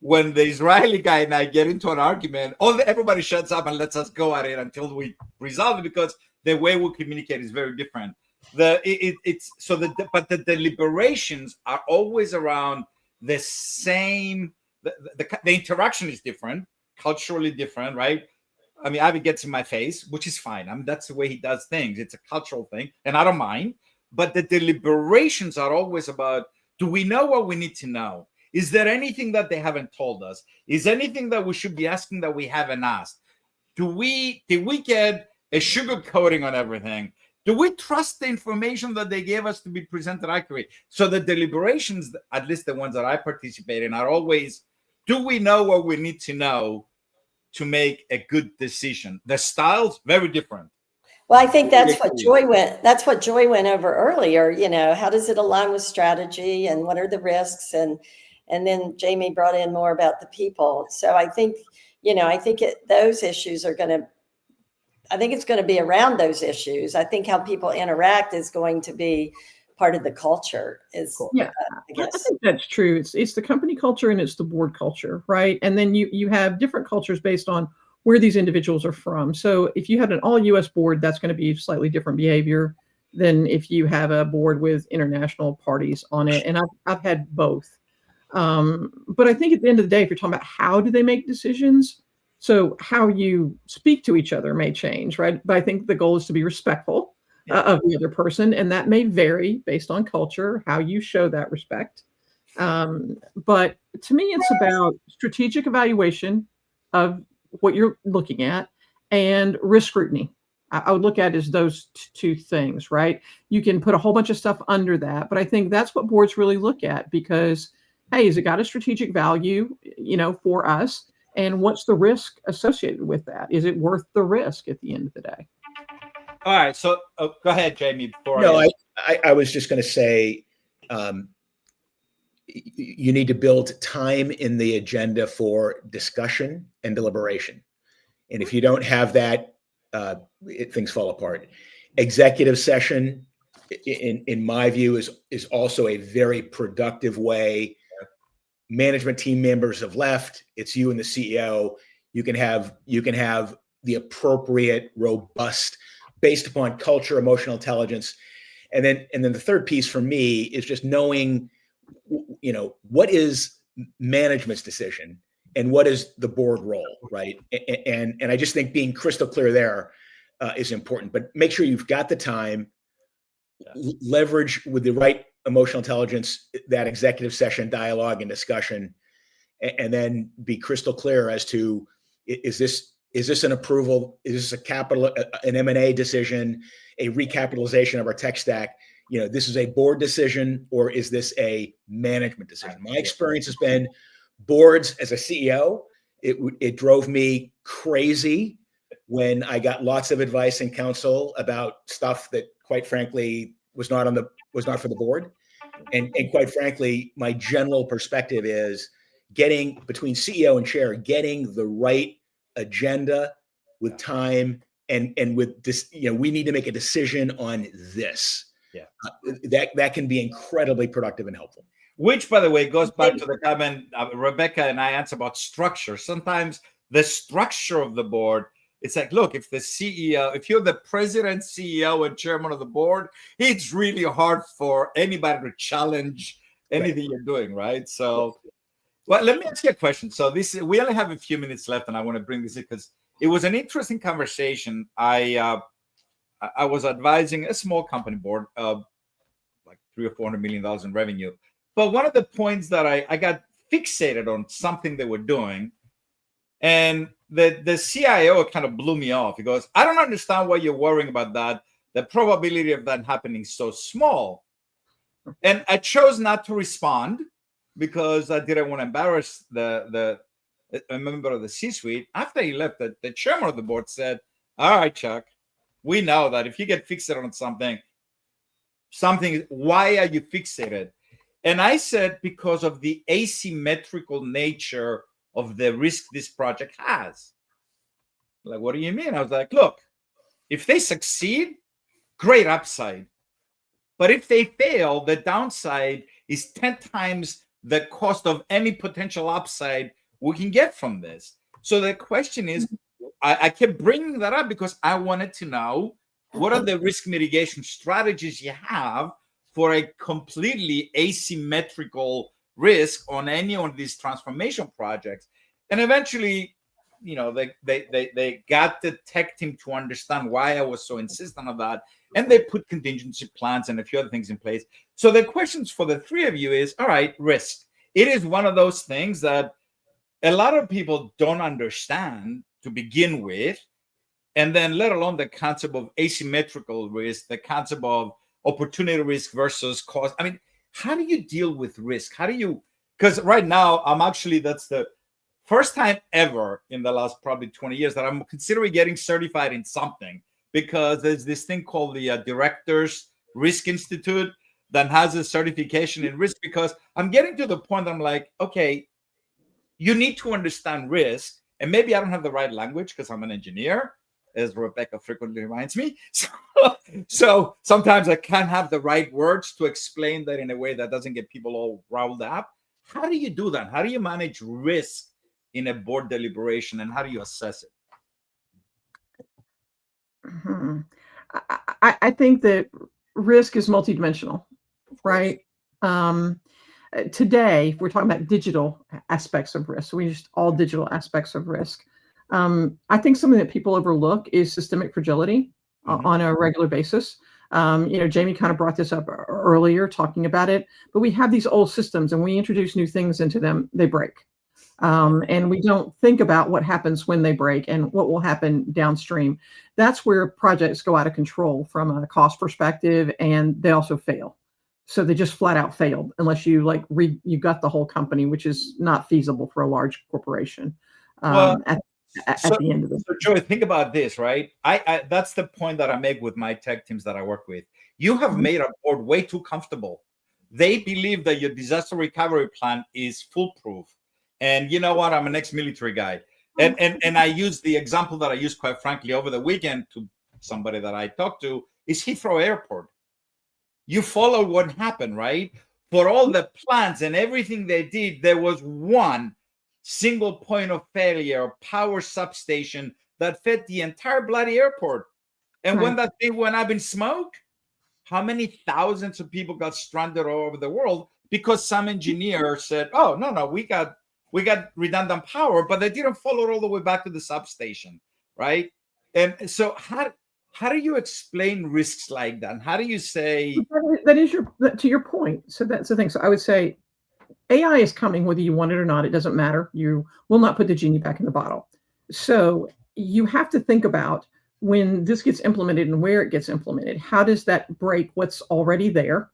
when the Israeli guy and I get into an argument, everybody shuts up and lets us go at it until we resolve it, because the way we communicate is very different. But the deliberations are always around the same. The interaction is different, culturally different, right? I mean, Avi gets in my face, which is fine. I mean, that's the way he does things. It's a cultural thing, and I don't mind. But the deliberations are always about: do we know what we need to know? Is there anything that they haven't told us? Is anything that we should be asking that we haven't asked? Did we get a sugar coating on everything? Do we trust the information that they gave us to be presented accurately? So the deliberations, at least the ones that I participate in, are always: do we know what we need to know to make a good decision? The styles very different. Well, I think that's what Joy went over earlier. How does it align with strategy, and what are the risks? And then Jamie brought in more about the people. So I think, those issues are I think it's going to be around those issues. I think how people interact is going to be part of the culture. I think that's true. It's the company culture and it's the board culture, right? And then you have different cultures based on where these individuals are from. So if you had an all U.S. board, that's going to be slightly different behavior than if you have a board with international parties on it. And I've had both. But I think at the end of the day, if you're talking about how do they make decisions, so how you speak to each other may change, right? But I think the goal is to be respectful of the other person, and that may vary based on culture, how you show that respect. But to me, it's about strategic evaluation of what you're looking at and risk scrutiny. I would look at it as those two things, right? You can put a whole bunch of stuff under that, but I think that's what boards really look at, because, hey, has it got a strategic value, for us? And what's the risk associated with that? Is it worth the risk at the end of the day? All right. So go ahead, Jamie. I was just going to say, you need to build time in the agenda for discussion and deliberation. And if you don't have that, things fall apart. Executive session, in my view, is also a very productive way. Management team members have left. It's you and the CEO. You can have the appropriate, robust, based upon culture, emotional intelligence, and then the third piece for me is just knowing, what is management's decision and what is the board role, right? And I just think being crystal clear there is important. But make sure you've got the time, leverage with the right emotional intelligence, that executive session dialogue and discussion, and then be crystal clear as to, is this an approval? Is this an M&A decision, a recapitalization of our tech stack? This is a board decision, or is this a management decision? My experience has been boards as a CEO. It drove me crazy when I got lots of advice and counsel about stuff that, quite frankly, was not for the board. And quite frankly, my general perspective is getting between CEO and chair, getting the right agenda with time and with this, we need to make a decision on this. That can be incredibly productive and helpful. Which, by the way, goes back to the comment Rebecca and I answered about structure. Sometimes the structure of the board, it's like, look, if you're the president, CEO, and chairman of the board, it's really hard for anybody to challenge anything you're doing, right? So, well, let me ask you a question. So we only have a few minutes left, and I want to bring this in because it was an interesting conversation. I was advising a small company board of like $300 or $400 million in revenue. But one of the points that I got fixated on something they were doing, and the CIO kind of blew me off. He goes, I don't understand why you're worrying about that. The probability of that happening is so small. And I chose not to respond because I didn't want to embarrass a member of the C-suite. After he left, the chairman of the board said, all right, Chuck, we know that if you get fixated on something, something, why are you fixated? And I said, because of the asymmetrical nature of the risk this project has. Like, what do you mean? I was like, look, if they succeed, great upside. But if they fail, the downside is 10 times the cost of any potential upside we can get from this. So the question is, I kept bringing that up because I wanted to know, what are the risk mitigation strategies you have for a completely asymmetrical risk on any of these transformation projects? And eventually, you know, they got the tech team to understand why I was so insistent on that. And they put contingency plans and a few other things in place. So the questions for the three of you is, all right, risk. It is one of those things that a lot of people don't understand to begin with. And then let alone the concept of asymmetrical risk, the concept of opportunity risk versus cost. I mean, how do you deal with risk? How do you, because right now I'm actually, that's the first time ever in the last probably 20 years that I'm considering getting certified in something, because there's this thing called the Directors Risk Institute that has a certification in risk, because I'm getting to the point that I'm like, okay, you need to understand risk. And maybe I don't have the right language because I'm an engineer, as Rebecca frequently reminds me. So sometimes I can't have the right words to explain that in a way that doesn't get people all riled up. How do you do that? How do you manage risk in a board deliberation, and how do you assess it? Mm-hmm. I think that risk is multidimensional, right? Today, if we're talking about digital aspects of risk, so we just all digital aspects of risk. I think something that people overlook is systemic fragility on a regular basis. You know, Jamie kind of brought this up earlier talking about it, but we have these old systems and we introduce new things into them, they break. And we don't think about what happens when they break and what will happen downstream. That's where projects go out of control from a cost perspective, and they also fail. So they just flat out failed unless you like you got the whole company, which is not feasible for a large corporation. At the end of it. So Joy, think about this, right? I that's the point that I make with my tech teams that I work with. You have made a board way too comfortable. They believe that your disaster recovery plan is foolproof. And you know what? I'm an ex-military guy. And I use the example that I used, quite frankly, over the weekend to somebody that I talked to, is Heathrow Airport. You follow what happened, right? For all the plans and everything they did, there was one single point of failure, power substation that fed the entire bloody airport. And when that thing went up in smoke, how many thousands of people got stranded all over the world because some engineer said, oh, no, we got redundant power, but they didn't follow it all the way back to the substation, right? And so how do you explain risks like that? And how do you say that is to your point? So that's the thing. So I would say AI is coming whether you want it or not. It doesn't matter. You will not put the genie back in the bottle. So you have to think about when this gets implemented and where it gets implemented. How does that break what's already there,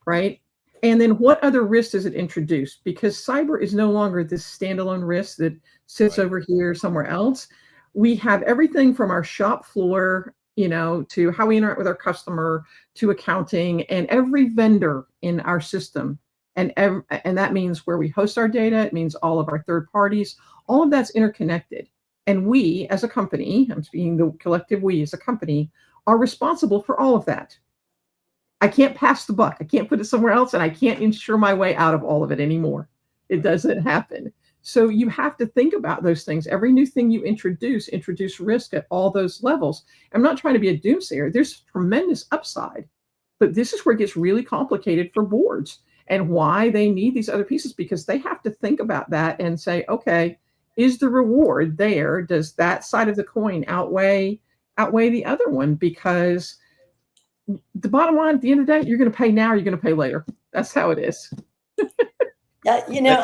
right? And then what other risks does it introduce? Because cyber is no longer this standalone risk that sits over here somewhere else. We have everything from our shop floor, you know, to how we interact with our customer, to accounting, and every vendor in our system. And that means where we host our data. It means all of our third parties. All of that's interconnected. And we, as a company, I'm speaking the collective we as a company, are responsible for all of that. I can't pass the buck. I can't put it somewhere else, and I can't insure my way out of all of it anymore. It doesn't happen. So you have to think about those things. Every new thing you introduce risk at all those levels. I'm not trying to be a doomsayer. There's tremendous upside, but this is where it gets really complicated for boards and why they need these other pieces, because they have to think about that and say, okay, is the reward there? Does that side of the coin outweigh the other one? Because the bottom line, at the end of the day, you're going to pay now or you're going to pay later. That's how it is. Yeah, you know,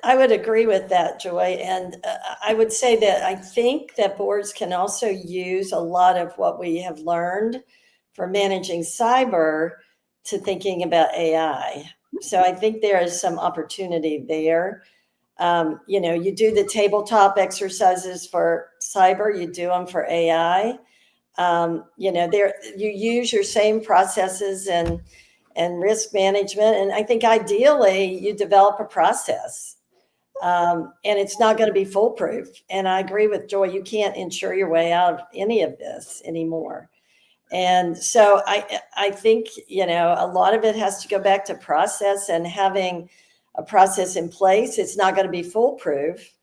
I would agree with that, Joy. And I would say that I think that boards can also use a lot of what we have learned for managing cyber to thinking about AI. So I think there is some opportunity there. You know, you do the tabletop exercises for cyber, you do them for AI. you use your same processes and risk management. And I think ideally you develop a process, and it's not going to be foolproof. And I agree with Joy, you can't insure your way out of any of this anymore. And so I think, a lot of it has to go back to process and having a process in place. It's not going to be foolproof.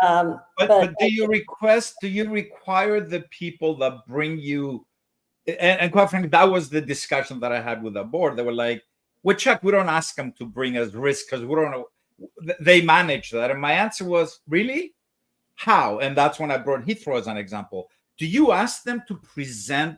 But do you require the people that bring you, and quite frankly, that was the discussion that I had with the board. They were like, well, Chuck, we don't ask them to bring us risk because we don't know. They manage that. And my answer was, really? How? And that's when I brought Heathrow as an example. Do you ask them to present,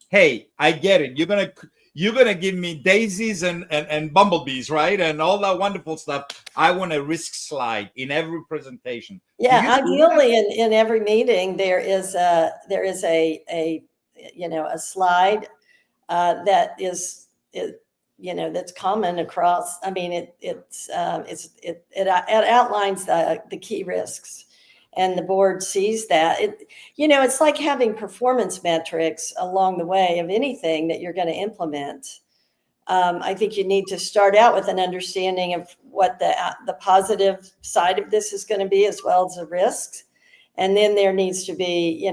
hey, I get it. You're gonna give me daisies and bumblebees, right? And all that wonderful stuff. I want a risk slide in every presentation. Yeah, ideally in every meeting there is a slide that is that's common across. I mean, it outlines the key risks, and the board sees that. It's like having performance metrics along the way of anything that you're going to implement. I think you need to start out with an understanding of what the positive side of this is going to be, as well as the risks. And then there needs to be,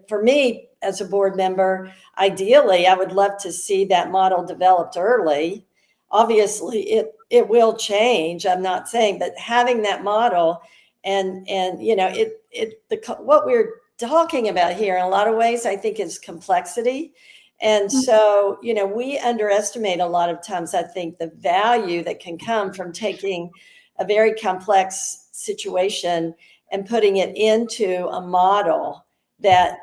for me as a board member, ideally, I would love to see that model developed early. Obviously, it will change. I'm not saying, but having that model and what we're talking about here in a lot of ways, I think, is complexity. And so, we underestimate a lot of times, I think, the value that can come from taking a very complex situation and putting it into a model that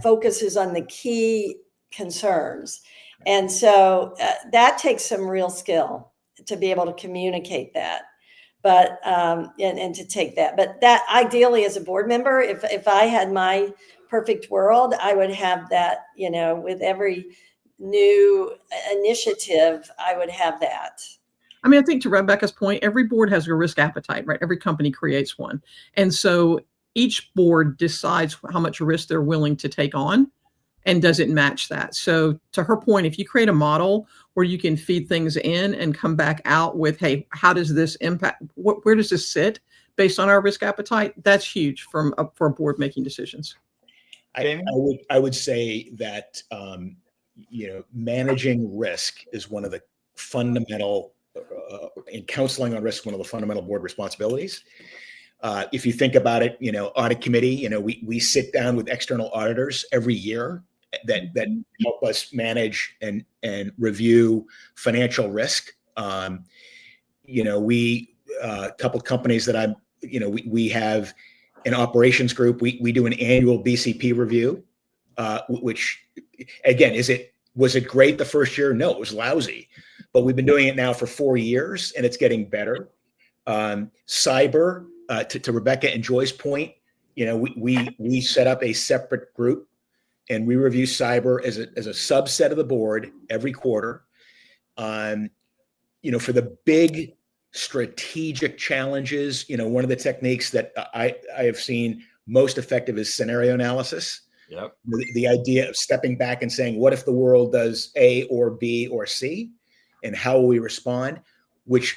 focuses on the key concerns. And so that takes some real skill to be able to communicate that. But and to take that. But that ideally, as a board member, if I had my perfect world, I would have that, with every new initiative, I would have that. I mean, I think to Rebecca's point, every board has a risk appetite, right? Every company creates one. And so each board decides how much risk they're willing to take on, and does it match that? So to her point, if you create a model where you can feed things in and come back out with, hey, how does this impact? Where does this sit based on our risk appetite? That's huge for a board making decisions. I would say that managing risk is one of the fundamental, in counseling on risk, one of the fundamental board responsibilities. If you think about it, audit committee, we sit down with external auditors every year that help us manage and review financial risk. We a couple of companies that we have an operations group. We do an annual BCP review, which again, was it great the first year? No, it was lousy, but we've been doing it now for 4 years and it's getting better. Cyber, to Rebecca and Joy's point, we set up a separate group and we review cyber as a subset of the board every quarter. For the big strategic challenges, one of the techniques that I have seen most effective is scenario analysis. Yep. The idea of stepping back and saying, what if the world does A or B or C, and how will we respond? Which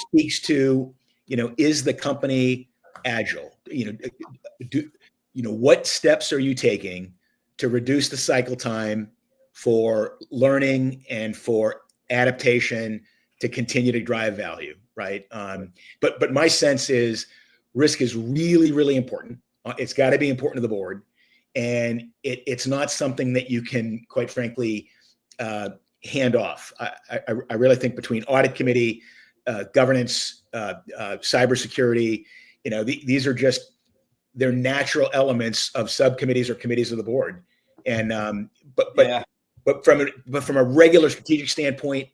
speaks to, is the company agile? What steps are you taking to reduce the cycle time for learning and for adaptation to continue to drive value, right? But my sense is risk is really, really important. It's got to be important to the board. And it's not something that you can, quite frankly, hand off. I really think between audit committee, governance, cybersecurity, these are just, they're natural elements of subcommittees or committees of the board. And but from a regular strategic standpoint,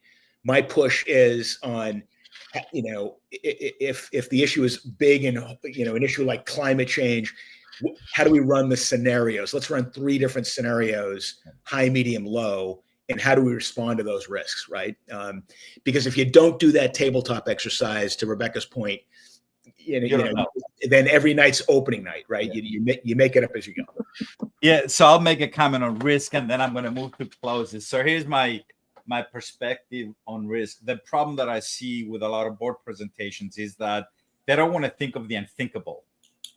my push is on, if the issue is big and an issue like climate change, how do we run the scenarios? Let's run 3 different scenarios: high, medium, low, and how do we respond to those risks, right? Because if you don't do that tabletop exercise, to Rebecca's point, then every night's opening night, right? Yeah. You make it up as you go. Yeah, so I'll make a comment on risk, and then I'm going to move to closes. So here's my perspective on risk. The problem that I see with a lot of board presentations is that they don't want to think of the unthinkable,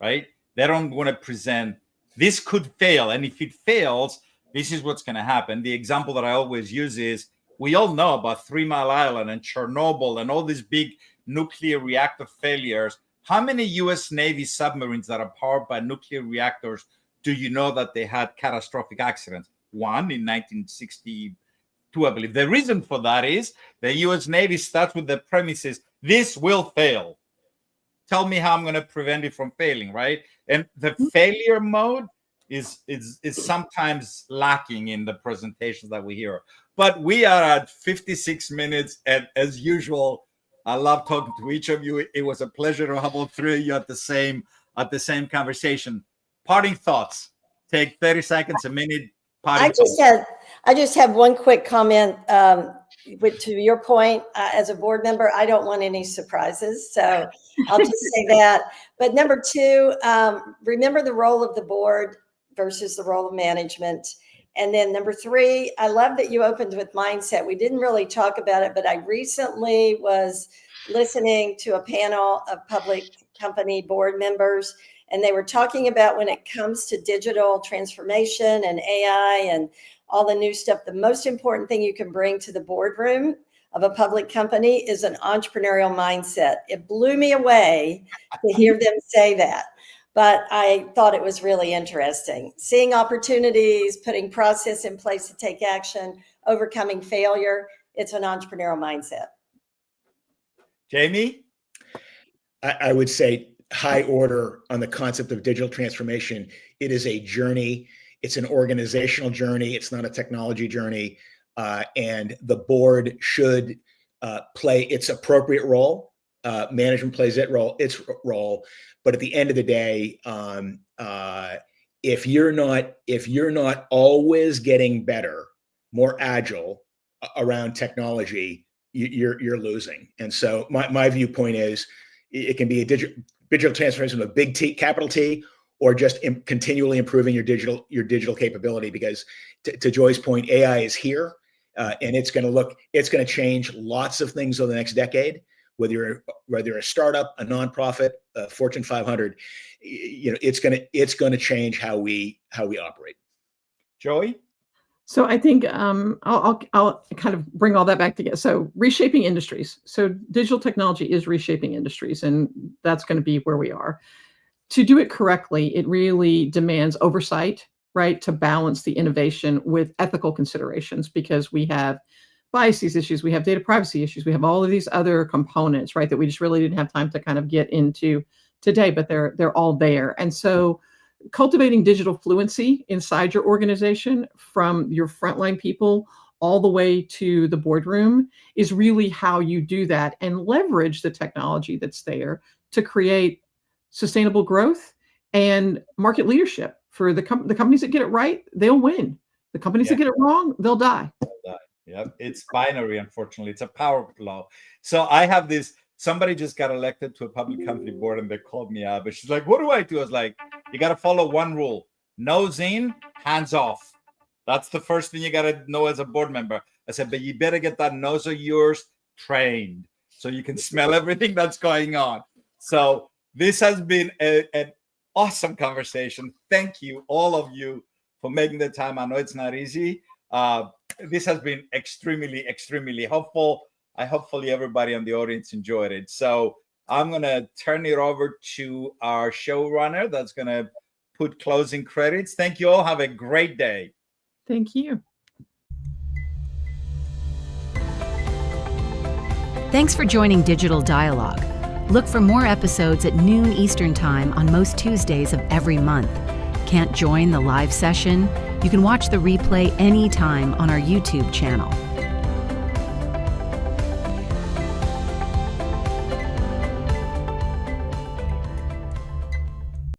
right? They don't want to present, this could fail, and if it fails, this is what's going to happen. The example that I always use is, we all know about 3 Mile Island and Chernobyl and all these big nuclear reactor failures. How many US Navy submarines that are powered by nuclear reactors do you know that they had catastrophic accidents? One in 1962, I believe. The reason for that is the US Navy starts with the premises, this will fail. Tell me how I'm going to prevent it from failing, right? And the failure mode is sometimes lacking in the presentations that we hear. But we are at 56 minutes, and as usual, I love talking to each of you. It was a pleasure to have all three of you at the same conversation. Parting thoughts. Take 30 seconds, a minute. I just have one quick comment. To your point, as a board member, I don't want any surprises, so I'll just say that. But number two, remember the role of the board versus the role of management. And then number three, I love that you opened with mindset. We didn't really talk about it, but I recently was listening to a panel of public company board members, and they were talking about when it comes to digital transformation and AI and all the new stuff, the most important thing you can bring to the boardroom of a public company is an entrepreneurial mindset. It blew me away to hear them say that. But I thought it was really interesting. Seeing opportunities, putting process in place to take action, overcoming failure. It's an entrepreneurial mindset. Jamie? I would say high order on the concept of digital transformation. It is a journey. It's an organizational journey. It's not a technology journey. And the board should play its appropriate role. Management plays its role. But at the end of the day, if you're not always getting better, more agile around technology, you're losing. And so my viewpoint is, it can be a digital transformation with a big T, capital T, or just continually improving your digital capability. Because to Joy's point, AI is here, and it's going to change lots of things over the next decade. Whether you're a startup, a nonprofit, a Fortune 500, it's going to change how we operate. Joey? So I think I'll kind of bring all that back together. So reshaping industries. So digital technology is reshaping industries, and that's going to be where we are. To do it correctly, it really demands oversight, right, to balance the innovation with ethical considerations, because we have biases issues, we have data privacy issues, we have all of these other components, right, that we just really didn't have time to kind of get into today, but they're all there. And so cultivating digital fluency inside your organization, from your frontline people all the way to the boardroom, is really how you do that and leverage the technology that's there to create sustainable growth and market leadership. For the companies that get it right, they'll win. The companies that get it wrong, they'll die. Yep, it's binary, unfortunately. It's a power law. So I have this, somebody just got elected to a public company board, and they called me up, and she's like, what do I do? I was like, you got to follow one rule: nose in, hands off. That's the first thing you got to know as a board member. I said, but you better get that nose of yours trained so you can smell everything that's going on. So this has been an awesome conversation. Thank you, all of you, for making the time. I know it's not easy. This has been extremely, extremely helpful. Hopefully everybody in the audience enjoyed it. So I'm going to turn it over to our showrunner that's going to put closing credits. Thank you all. Have a great day. Thank you. Thanks for joining Digital Dialogue. Look for more episodes at noon Eastern Time on most Tuesdays of every month. Can't join the live session? You can watch the replay anytime on our YouTube channel.